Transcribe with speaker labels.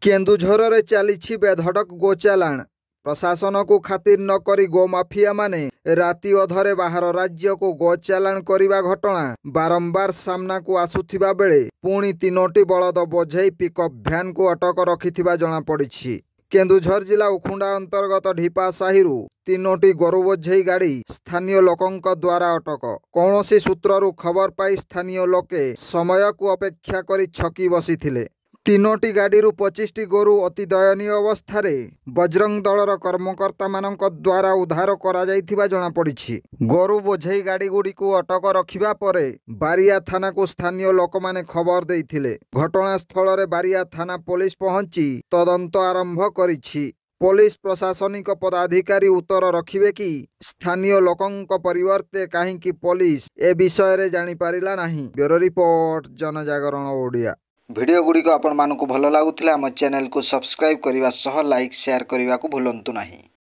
Speaker 1: केन्दुझर चली बेधड़क गोचालाण। प्रशासन को खातिर न करी गोमाफिया माने राति अधरे बाहर राज्य को गोचालाण करने घटना बारंबार सामना को आसुथिबा बेले पुणी 3टी बलद बोझई पिकअप भ्यान को अटक रखिथिबा जणा पड़िछि। केन्दुझर जिला उखुंडा अंतर्गत ढिपा साहिरु 3टी गोरु बोझई गाड़ी स्थानीय लोकंक द्वारा अटक। कौनसी सूत्ररु खबर पाई स्थानीय लोके समय को अपेक्षा करी छकी बसिथिले। 3टी गाड़ीरू 25टी गोरु अति दयनीय अवस्था बजरंग दलर कर्मकर्ता मानक द्वारा उद्धार करा जाइथिबा जणा पड़िछि। गोरु बोझई गाड़ी गुड़िकु अटक रखिबा परे बारिया थाना को स्थानीय लोक माने खबर देइथिले। घटनास्थल रे बारिया थाना पुलिस पहुंची तदंत आरंभ करिछि। पुलिस प्रशासनिक पदाधिकारी उत्तर रखिबे कि स्थानीय लोकंक परिवर्ते काहींकि पुलिस ए विषय रे जानि पारिला नाही। ब्यूरो रिपोर्ट जनजागरण ओडिया। वीडियो गुड़िक आपण मानकु भल लागुथिला आम चैनल को सब्सक्राइब करने सह लाइक शेयर करने को भूलंतु नहीं।